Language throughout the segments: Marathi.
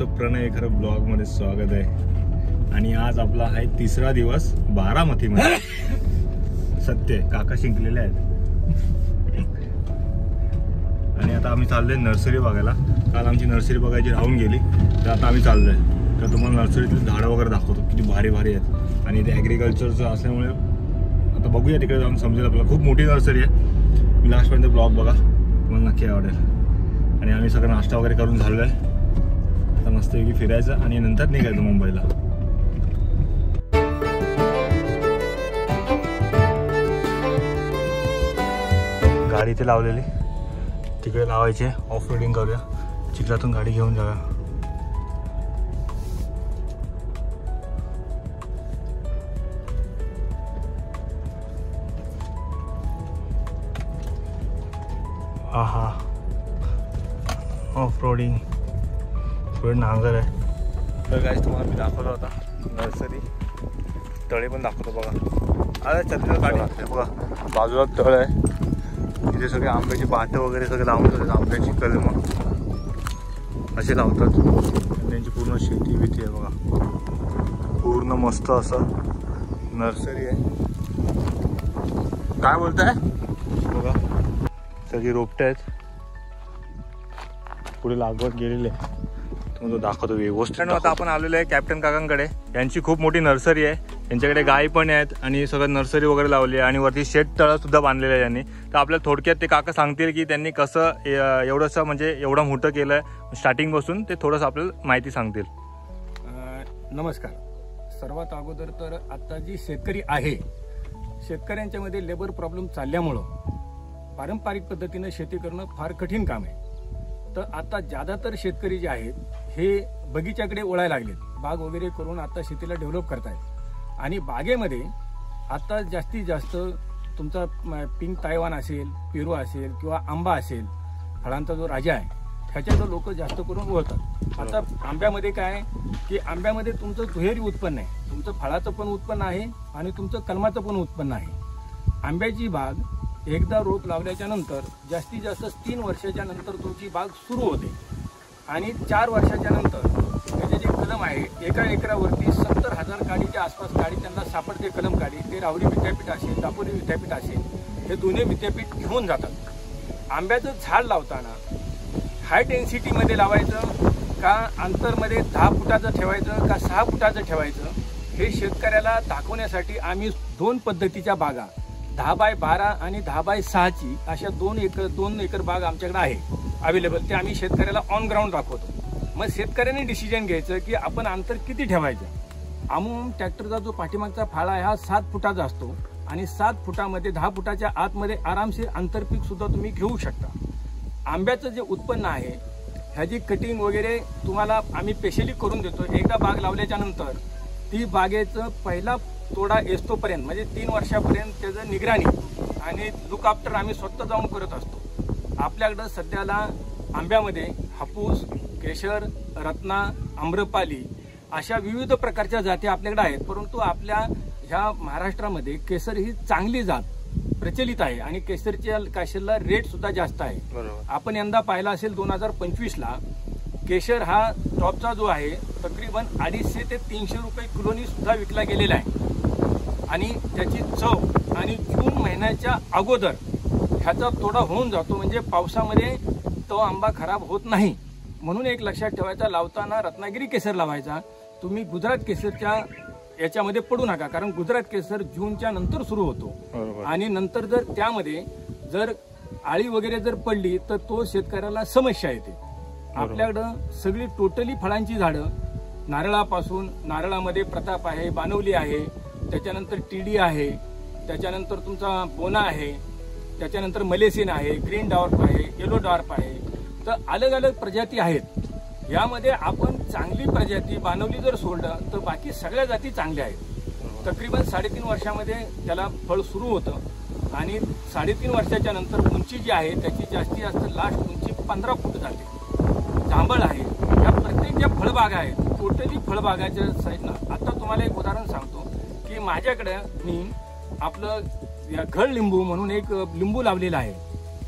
तुमचं प्रणय खरं ब्लॉग मध्ये स्वागत आहे। आणि आज आपला आहे तिसरा दिवस बारामतीमध्ये। सत्य काका शिंकलेले आहेत आणि आता आम्ही चाललोय नर्सरी बघायला। काल आमची नर्सरी बघायची राहून गेली, तर आता आम्ही चाललोय। तर तुम्हाला नर्सरीतील झाडं वगैरे दाखवतो, किती भारी भारी आहेत। आणि ते ॲग्रिकल्चरचं असल्यामुळे आता बघूया, तिकडे जाऊन समजेल आपल्याला। खूप मोठी नर्सरी आहे। मी लास्टपर्यंत ब्लॉग बघा, तुम्हाला नक्की आवडेल। आणि आम्ही सगळं नाश्ता वगैरे करून झालो आहे। आता मस्तपैकी फिरायचं आणि नंतर निघायचं मुंबईला। गाडी इथे लावलेली, तिकडे लावायचे। ऑफ रोडिंग करूया, चिखलातून गाडी घेऊन जाऊया। आहा, ऑफ रोडिंग पुढे नांगर आहे। तर गाईस तुम्हाला मी दाखवलं होता नर्सरी, तळे पण दाखवतो बघा। अरे छत्रीला गाडी लागते बघा, बाजूला तळ आहे। इथे सगळे आंब्याची बाटं वगैरे सगळे लावून ठेवतात, आंब्याची कलमं असे लावतात। त्यांची पूर्ण शेती बिती आहे बघा, पूर्ण मस्त असं नर्सरी आहे। काय बोलताय बघा, सगळी रोपटे आहेत, पुढे लागवड गेलेली आहे। तुम्हाला दाखवतो व्यवस्थित। आता आपण आलेलो आहे कॅप्टन काकांकडे। यांची खूप मोठी नर्सरी आहे, यांच्याकडे गायी पण आहेत आणि सगळं नर्सरी वगैरे लावली आहे आणि वरती शेड तळ सुद्धा बांधलेलं आहे यांनी। तर आपल्याला थोडक्यात ते काका सांगतील की त्यांनी कसं एवढंसं म्हणजे एवढं मोठं केलंय स्टार्टिंग पासून, ते थोडंसं आपल्याला माहिती सांगतील। नमस्कार। सर्वात अगोदर तर आता जी शेतकरी आहे, शेतकऱ्यांच्या मध्ये लेबर प्रॉब्लेम चालल्यामुळं पारंपरिक पद्धतीने शेती करणं फार कठीण काम आहे। तर आता ज्यादातर शेतकरी जे आहेत हे बगीच्याकडे वळायला लागलेत, बाग वगैरे करून आता शेतीला डेव्हलप करतायत। आणि बागेमध्ये आता जास्तीत जास्त तुमचा पिंक तायवान असेल, पेरू असेल किंवा आंबा असेल, फळांचा जो राजा आहे ह्याच्यात लोक जास्त करून वळतात। आता आंब्यामध्ये काय की आंब्यामध्ये तुमचं दुहेरी उत्पन्न आहे, तुमचं फळाचं पण उत्पन्न आहे आणि तुमचं कलमाचं पण उत्पन्न आहे। आंब्याची बाग एकदा रोप लावल्याच्या नंतर जास्तीत जास्त 3 वर्षाच्या नंतर तुमची बाग सुरू होते आणि 4 वर्षाच्या नंतर त्याचे जे कलम आहे, एका एकरावरती 70,000 काडीच्या आसपास काडी त्यांना सापडते। कलम काडी ते राहुरी विद्यापीठ असेल, दापोली विद्यापीठ असेल, हे दोन्ही विद्यापीठ घेऊन जातात। आंब्याचं झाड लावताना हाय डेन्सिटीमध्ये लावायचं का अंतरमध्ये 10 फुटाचं ठेवायचं का 6 फुटाचं ठेवायचं, हे शेतकऱ्याला दाखवण्यासाठी आम्ही 2 पद्धतीच्या बागा, 10x12 आणि 10x6ची अशा 2 एकर बाग आमच्याकडे आहे अवेलेबल। ते आम्ही शेतकऱ्याला ऑन ग्राउंड दाखवतो। मग शेतकऱ्याने डिसिजन घ्यायचं की आपण अंतर किती ठेवायचं। अमून ट्रॅक्टरचा जो पाठीमागचा फाळा आहे हा 7 फुटाचा असतो आणि 7 फुटामध्ये 10 फुटाच्या आतमध्ये आरामशीर आंतरपीक सुद्धा तुम्ही घेऊ शकता। आंब्याचं जे उत्पन्न आहे ह्याची कटिंग वगैरे तुम्हाला आम्ही स्पेशली करून देतो। एकदा बाग लावल्याच्या नंतर ती बागेचं पहिला तोडा येतोपर्यंत म्हणजे 3 वर्षापर्यंत त्याचं निगराणी आणि लुक आफ्टर आम्ही स्वतः जाऊन करत असतो। आपल्याकडं सध्याला आंब्यामध्ये हापूस, केशर, रत्ना, आम्रपाली अशा विविध प्रकारच्या जाती आपल्याकडे आहेत। परंतु आपल्या ह्या महाराष्ट्रामध्ये केसर ही चांगली जात प्रचलित आहे आणि केशरला रेट सुद्धा जास्त आहे। आपण यंदा पाहिला असेल 2025ला केशर हा टॉपचा जो आहे तकरीबन 250 ते 300 रुपये किलोनी सुद्धा विकला गेलेला आहे। आणि त्याची चव आणि जून महिन्याच्या अगोदर ह्याचा तोडा होऊन जातो, म्हणजे पावसामध्ये तो आंबा खराब होत नाही। म्हणून एक लक्षात ठेवायचा, लावताना रत्नागिरी केसर लावायचा। तुम्ही गुजरात केसरच्या याच्यामध्ये पडू नका, कारण गुजरात केसर जूनच्या नंतर सुरू होतो आणि नंतर जर त्यामध्ये जर आळी वगैरे जर पडली तर तो शेतकऱ्याला समस्या येते। आपल्याकडं सगळी टोटली फळांची झाडं, नारळापासून, नारळामध्ये प्रताप आहे, बानवली आहे, त्याच्यानंतर टीडी आहे, त्याच्यानंतर तुमचा बोना आहे, त्याच्यानंतर मलेसिन आहे, ग्रीन डॉर्फ आहे, येलो डॉर्फ आहे। तर अलग अलग प्रजाती आहेत। यामध्ये आपण चांगली प्रजाती बानवली जर सोडलं तर बाकी सगळ्या जाती चांगल्या आहेत। तकरीबन 3.5 वर्षामध्ये त्याला फळ सुरू होतं आणि 3.5 वर्षाच्या नंतर उंची जी आहे त्याची जास्तीत जास्त लास्ट उंची 15 फूट जाते। जांभळ आहे, या प्रत्येक ज्या फळबागा आहेत टोटली फळबागाच्या साईडनं। आता तुम्हाला एक उदाहरण सांगतो की माझ्याकडे मी आपलं घड लिंबू म्हणून एक लिंबू लावलेला आहे।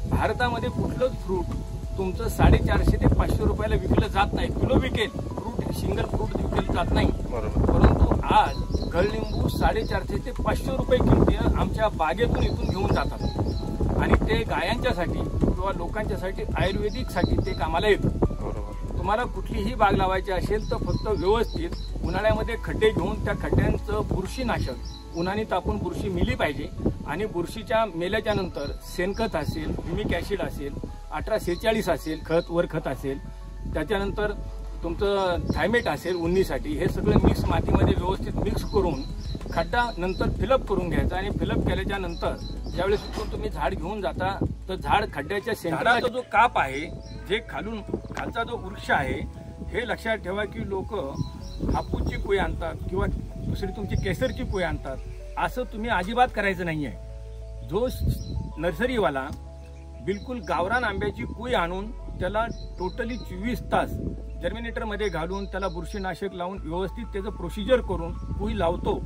भारतामध्ये कुठलंच फ्रूट तुमचं 450 ते 500 रुपयाला विकलं जात नाही, किलो विकेल, फ्रूट सिंगल फ्रूट विकले जात नाही, बरोबर. परंतु आज गळलिंबू 450 ते 500 रुपये किमतीनं आमच्या बागेतून इथून घेऊन जातात आणि ते गायांच्यासाठी किंवा लोकांच्यासाठी आयुर्वेदिकसाठी ते कामाला येतं. बरोबर. तुम्हाला कुठलीही बाग लावायची असेल तर फक्त व्यवस्थित उन्हाळ्यामध्ये खड्डे घेऊन त्या खड्ड्यांचं बुरशीनाशक उन्हाने तापून बुरशी मेली पाहिजे आणि बुरशीच्या मेल्याच्या नंतर शेणखत असेल, ह्युमिक ॲसिड असेल, 1846 असेल खत, वर खत असेल, त्याच्यानंतर तुमचं थायमेट असेल उन्नीसाठी, हे सगळं मिक्स मातीमध्ये व्यवस्थित मिक्स करून खड्डा नंतर फिलअप करून घ्यायचा आणि फिलअप केल्याच्या नंतर ज्यावेळेस तुम्ही झाड घेऊन जाता तर झाड खड्ड्याच्या सेंटरचा जो काप आहे, जे खालचा जो वृक्ष आहे, हे लक्षात ठेवा की लोक हापूसची कुई आणतात किंवा दुसरी तुमची केसरची कुई आणतात. असं तुम्ही अजिबात करायचं नाही आहे. जो नर्सरीवाला बिलकुल गावरान आंब्याची कुई आणून त्याला टोटली 24 तास जर्मिनेटरमध्ये घालून त्याला बुरशीनाशक लावून व्यवस्थित त्याचं प्रोसिजर करून कुई लावतो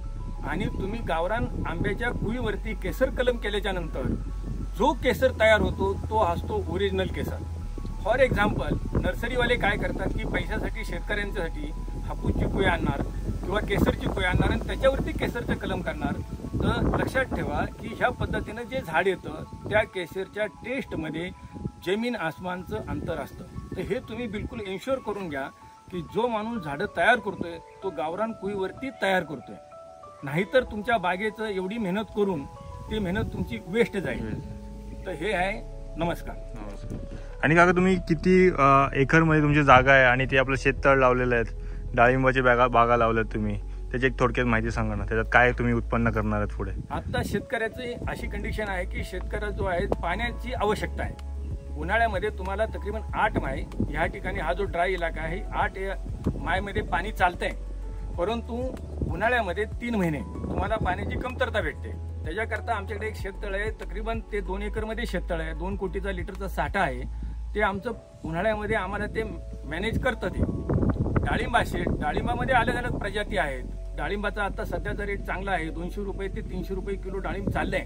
आणि तुम्ही गावरान आंब्याच्या कुईवरती केसर कलम केल्याच्या नंतर जो केसर तयार होतो तो असतो ओरिजिनल केसर. फॉर एक्झाम्पल, नर्सरीवाले काय करतात की पैशासाठी शेतकऱ्यांच्यासाठी हापूसची कुई आणणार किंवा केसरची कुई आणणार आणि त्याच्यावरती केसरचं कलम करणार. तर लक्षात ठेवा की ह्या पद्धतीनं जे झाड येतं त्या केसरच्या टेस्टमध्ये जमीन आसमानचं अंतर असतं. तर हे तुम्ही बिलकुल इन्शुअर करून घ्या की जो माणूस झाडं तयार करतोय तो गावरान कुईवरती तयार करतोय. नाहीतर तुमच्या बागेचं एवढी मेहनत करून ती मेहनत तुमची वेस्ट जाईल. तर हे आहे. नमस्कार. आणि काका तुम्ही किती एकरमध्ये तुमची जागा आहे आणि ते आपलं शेततळ लावलेलं आहेत, डाळिंबाची बागा लावल्यात तुम्ही, त्याची एक थोडक्यात माहिती सांगा ना. त्याच्यात काय तुम्ही उत्पन्न करणार आहेत पुढे? आता शेतकऱ्याची अशी कंडिशन आहे की शेतकऱ्याचा जो आहे पाण्याची आवश्यकता आहे. उन्हाळ्यामध्ये तुम्हाला तकरीबन 8 माय ह्या ठिकाणी हा जो ड्राय इलाका आहे 8 मायमध्ये पाणी चालतंय, परंतु उन्हाळ्यामध्ये 3 महिने तुम्हाला पाण्याची कमतरता भेटते. त्याच्याकरता आमच्याकडे एक शेततळ आहे, तकरीबन ते 2 एकरमध्ये शेततळ आहे, 2 कोटीचा लिटरचा साठा आहे. ते आमचं उन्हाळ्यामध्ये आम्हाला ते मॅनेज करतं. ते डाळिंब असेल, डाळिंबामध्ये अलग अलग प्रजाती आहेत. डाळिंबाचा आता सध्याचा रेट चांगला आहे, 200 रुपये ते 300 रुपये किलो डाळिंब चाललंय.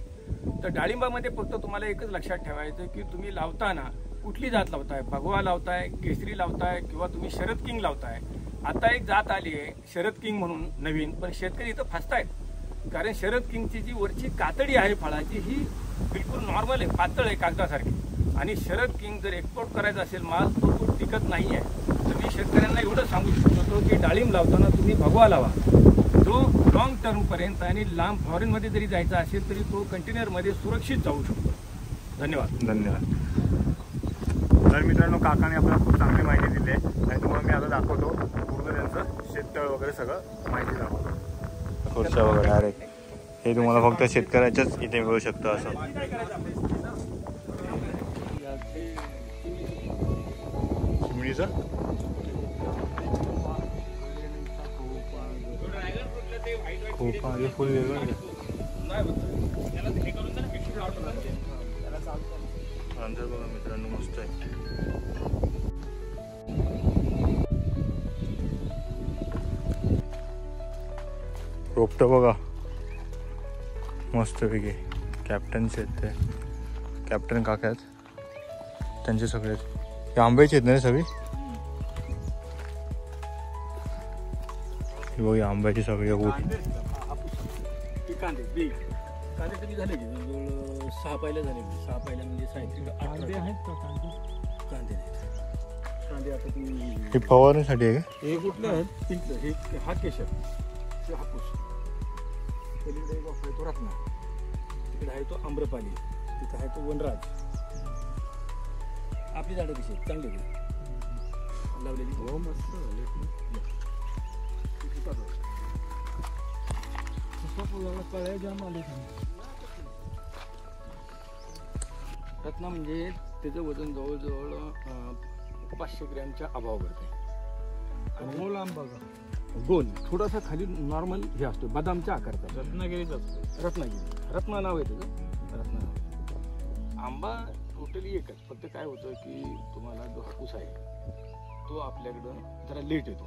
तर डाळिंबामध्ये फक्त तुम्हाला एकच लक्षात ठेवायचं की तुम्ही लावताना कुठली जात लावताय, भगवा लावताय, केसरी लावताय किंवा तुम्ही शरद किंग लावताय. आता एक जात आली आहे शरद किंग म्हणून नवीन, पण शेतकरी इथं फसतायत. कारण शरद किंगची जी वरची कातडी आहे फळाची ही बिलकुल नॉर्मल आहे, पातळ आहे कागदासारखी. आणि शरद किंग जर एक्सपोर्ट करायचा असेल माल तो टिकत नाही आहे. तर मी शेतकऱ्यांना एवढं सांगू शकतो की डाळिंब लावताना तुम्ही भगवा लावा, जो लॉंग टर्मपर्यंत आणि लांब फॉरेनमध्ये जरी जायचा असेल तरी तो कंटेनरमध्ये सुरक्षित जाऊ शकतो. धन्यवाद. धन्यवाद. तर मित्रांनो, काकाने आपल्याला खूप चांगली माहिती दिली आहे आणि तुम्हाला मी आता दाखवतो पूर्ण त्यांचं शेततळ वगैरे सगळं माहिती दाखवतो. खुर्च्या वगैरे डायरेक्ट हे तुम्हाला फक्त शेतकऱ्याच्याच इथे मिळू शकतं. असं चिमणीचं खूप आधी फुल वेगळं अंतर बघा मित्रांनो, मस्त आहे. रोपटं बघा मस्त वेगळे. कॅप्टनचे आहेत ते, कॅप्टन काका आहेत त्यांचे सगळे. हे आंब्याचे आहेत ना सगळी? बघ आंब्याची सगळी कांदे कधी झाले की जवळजवळ 6 पायल्या झाले. 6 पायल्या म्हणजे कांदे आहेत का? कांदे कांदे आता तुम्ही हे फवारणीसाठी आहे का? हे कुठले आहेत? हे हा केशर, ते हापूस. पलीकडे आहे तो रत्ना, तिकडे आहे तो आम्रपाली, तिथं आहे तो वनराज. आपली झाडं कशी आहेत? चांगली लावलेली. हो मस्त रत्ना म्हणजे त्याचं वजन जवळजवळ 500 ग्रॅमच्या अभाव करते. आणि गोल आंबा, गोल थोडासा खाली नॉर्मल हे असतो बदामच्या आकारचा. रत्नागिरीचा असतो. रत्ना नाव आहे त्याचं. रत्ना आंबा टोटली एकच, फक्त काय होतं की तुम्हाला जो हापूस आहे तो आपल्याकडं जरा लेट येतो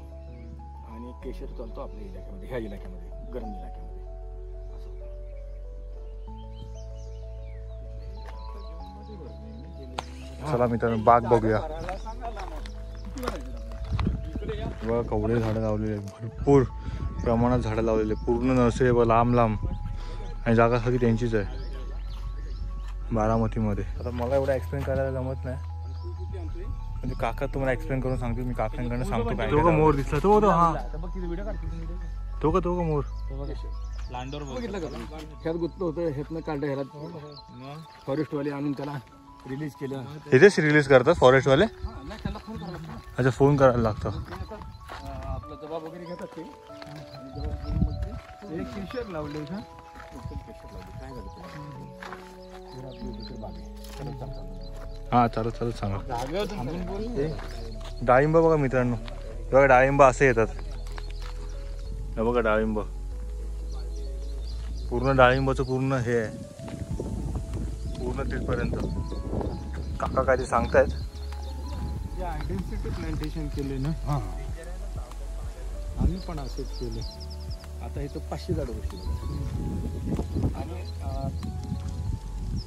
आणि केशर चालतो आपल्या इलाक्यामध्ये, ह्या इलाक्यामध्ये, गरम इलाक्यामध्ये. चला मित्रांनो, बाग बघूया. बघा कवडे झाडं लावलेले आहेत, भरपूर प्रमाणात झाडं लावलेले, पूर्ण नर्सरी बघा लांब लांब, आणि जागा सगळी त्यांचीच आहे बारामतीमध्ये. आता मला एवढं एक्सप्लेन करायला जमत नाही, म्हणजे काका तुम्हाला एक्सप्लेन करून सांगतो, मी काकांकडनं सांगतो काय. तो का मोर दिसला, तो हा तो का मोर लांडोर बघितलं का? ह्यात गुंतलं होतं, ह्यातनं काढलं, ह्याला फॉरेस्टवाले आणून त्याला रिलीज केलं. इथेच रिलीज करतात फॉरेस्टवाले? नाही, त्यांना फोन करायला लागतो. अच्छा, फोन करायला लागतं. आपला जबाब वगैरे घेतात ते, एक केशर लावले का? काय हां चालत सांगा. डाळिंब बघा मित्रांनो, बघा डाळिंब असे येतात, हे बघा डाळिंब, पूर्ण डाळिंबाचं पूर्ण हे आहे, पूर्ण तिथपर्यंत. काका काय ते सांगतायत. आयडेन्टिटी प्लांटेशन केले ना, हां आम्ही पण असंच केले. आता इथं 500 झाडं बसली आणि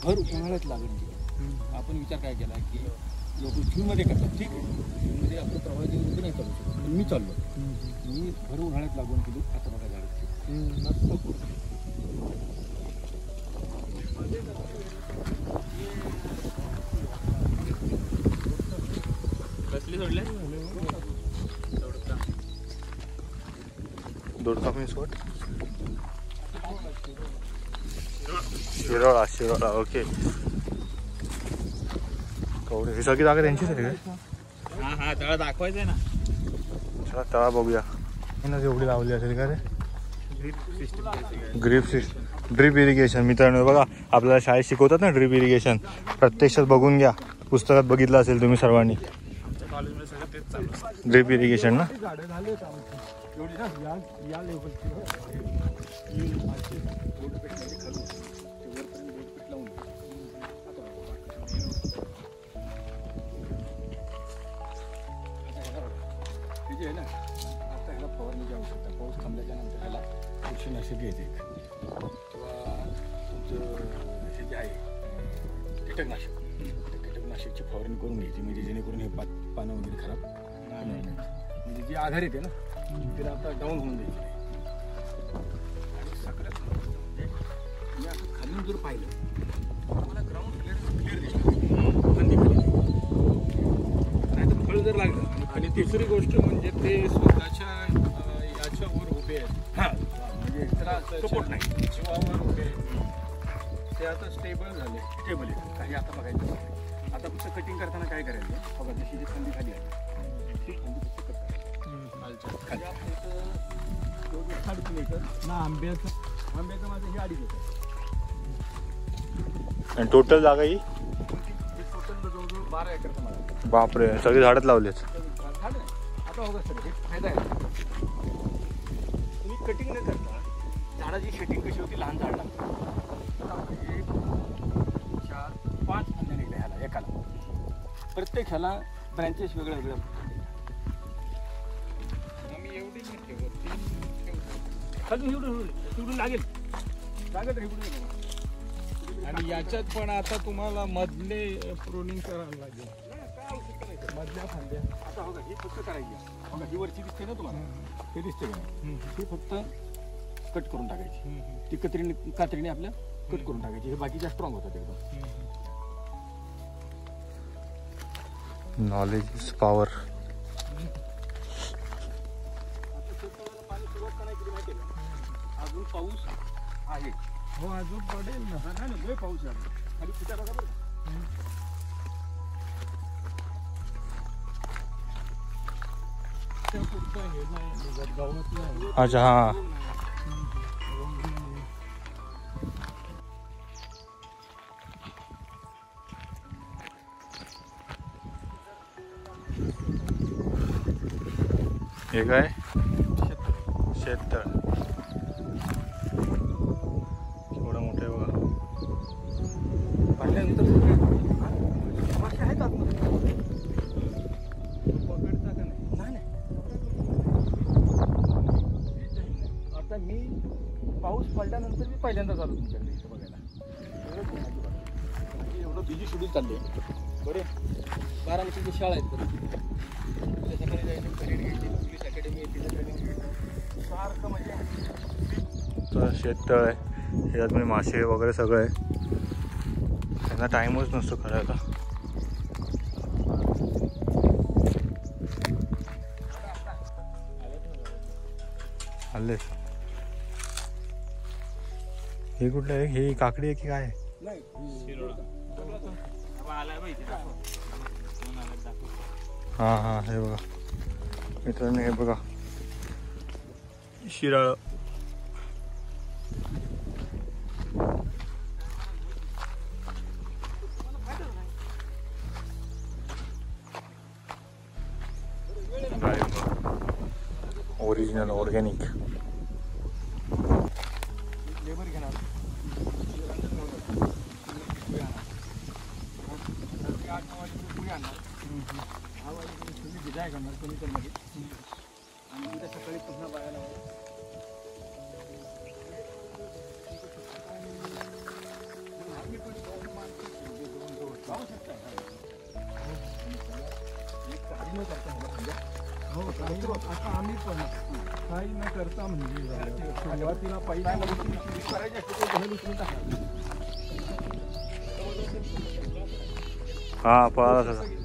भर उन्हाळ्यात लागण केली. आपण विचार काय केला की लोक जूनमध्ये करतात, ठीक आहे, जूनमध्ये आपलं प्रवासी वगैरे नाही चालू शकत, पण मी चाललो, मी भर उन्हाळ्यात लागवण केली. आता बघा झाडं मस्त कसली सोडले दोडका मीन्स व्हॉट? शिरोळा, ओके. कवडे ही सगळी जागा त्यांचीच आहे काय? हा तळा दाखवायचंय ना. चला तळा बघूया. एवढी लावली असेल का रे? ड्रीप इरिगेशन मित्रांनो, बघा आपल्याला शाळेत शिकवतात ना ड्रीप इरिगेशन, प्रत्यक्षात बघून घ्या, पुस्तकात बघितलं असेल तुम्ही सर्वांनी. ड्रीप इरिगेशन ना, आता ह्याला फवारणी जी आवश्यकता, पाऊस थांबल्याच्या नंतर ह्याला बुरशीनाशक येते किंवा तुमचं हे जे आहे कीटकनाशक, कीटकनाशकची फवारणी करून घ्यायची, म्हणजे जेणेकरून हे पानं वगैरे खराब होणार नाही. म्हणजे जी आधार येते ना तिला आता डाऊन होऊन द्यायची नाही. आणि सगळ्यात म्हणजे मी असं खालून जर पाहिलं मला ग्राउंड क्लिअर दिसतं, खाली नाही तर फळ जर लागलं. आणि तिसरी गोष्ट म्हणजे ते स्वतःच्या याच्यावर उभे आहेत, हां म्हणजे त्याला सपोर्ट नाही, जीवावर उभे आहेत, ते आता स्टेबल झाले, स्टेबल आहेत. काही आता बघायचं नाही. आता फक्त कटिंग करताना काय करायचं बघा, जशी जी थंडी खाली आहे ती थंडी फक्त कट खाली. आपलं 3.5 एकर ना आंब्याचं माझं हे 2.5 एकर. आणि टोटल जागा ही टोटल जवळजवळ 12 एकरचं मला. बापरे, सगळी झाडच लावलेच. आता बघा सर, हे फायदा आहे. तुम्ही कटिंग न करता झाडाची शेटिंग कशी होती, लहान झाड लागतं 1, 4, 5 फांद्या निघल्या ह्याला एकाला, प्रत्येक ह्याला ब्रँचेस वेगळ्या वेगळ्या. आम्ही एवढी नाही ठेवत, खालून एवढं लागेल लागेल तर एवढं. आणि याच्यात पण आता तुम्हाला मधले प्रोनिंग करायला लागेल. मधल्या फांद्या आता बघा ही फक्त करायची, बघा ही वरची दिसते ना तुम्हाला, ते दिसते का? ही फक्त कट करून टाकायची, ती कात्रीने आपल्या कट करून टाकायची. हे बाकीच्या स्ट्रॉंग होतात एकदम. Knowledge is power. पाणी सुरुवात का नाही केली माहिती आहे? अजून पाऊस आहे. हो अजून पडेल ना, नाही लय पाऊस आहे खाली कुठे बघा बरं. अच्छा हां, हे काय शेततळ केवढं मोठं आहे बघा. पाहिल्यानंतर मासे आहेत आतमध्ये, पकडता का नाही? नाही. आता मी पाऊस पडल्यानंतर मी पहिल्यांदाच आलो तुमच्याकडे इथं बघायला. एवढं बिझी शेड्यूल चाललंय. बरे बारामतीची शाळा आहेत बरं त्याच्याकडे जायचं करिअर घ्यायची पोलीस अकॅडमी आहे तिथं ट्रेनिंग घ्यायचं सारखं म्हणजे शेततळ आहे ह्याच्यात मासे वगैरे सगळं आहे त्यांना टाईमच नसतो करायला आले हे कुठलं आहे हे काकडी आहे की काय आहे हां हां हे बघा मित्रांनो हे बघा शिराळ ओरिजिनल ऑर्गॅनिक लेबर घेणार भिजाय करणार केमिकलमध्ये आणि उद्या सकाळी पुन्हा बाया लावणार आता आम्ही पण काही न करता म्हणजे सुरुवातीला पहिला करायचे हा पळाला तसा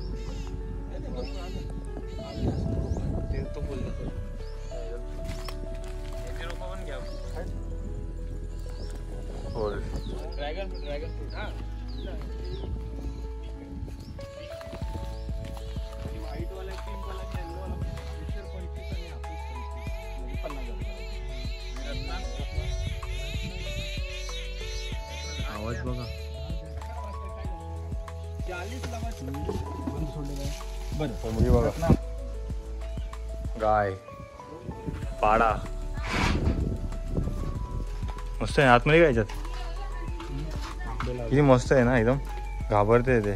ड्रॅगन फ्रूट हा आवाज बघा कोंबडी बघा गाय पाडा मस्त आहे आतमध्ये काय याच्यात किती मस्त आहे ना एकदम घाबरते ते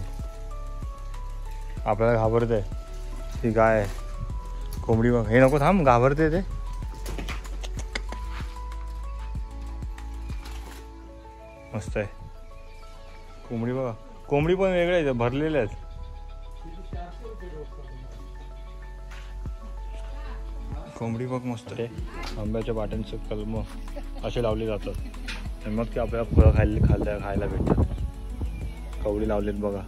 आपल्याला घाबरते ती गाय कोंबडी बघ हे नको थांब घाबरते ते मस्त आहे कोंबडी बघा कोंबडी पण वेगळ्या आहेत भरलेल्या आहेत कोंबडी बघ मस्त आहे आंब्याच्या पाट्यांचं कलम असे लावले जातात आणि मग ते आपल्याला फळं खायला भेटतात कवडी लावलेत बघा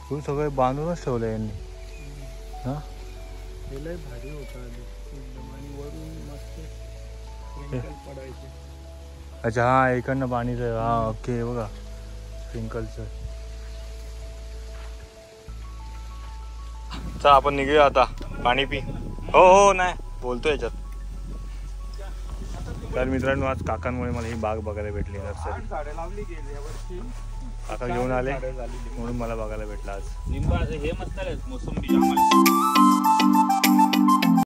फुल सगळे बांधूनच ठेवलं यांनी हा भारी होता एकदम आणि वरून मस्त पडायचे अच्छा हा इकडनं पाणीचं हा ओके बघा स्प्रिंकलचं चल आपण निघूया आता पाणी पी हो हो नाही बोलतो याच्यात तर मित्रांनो आज काकांमुळे मला ही बाग बघायला भेटली नर्सरी झाडं लावली गेली यावर्षी काका घेऊन आले म्हणून मला बघायला भेटला आज लिंबा हे मस्त मोसंबी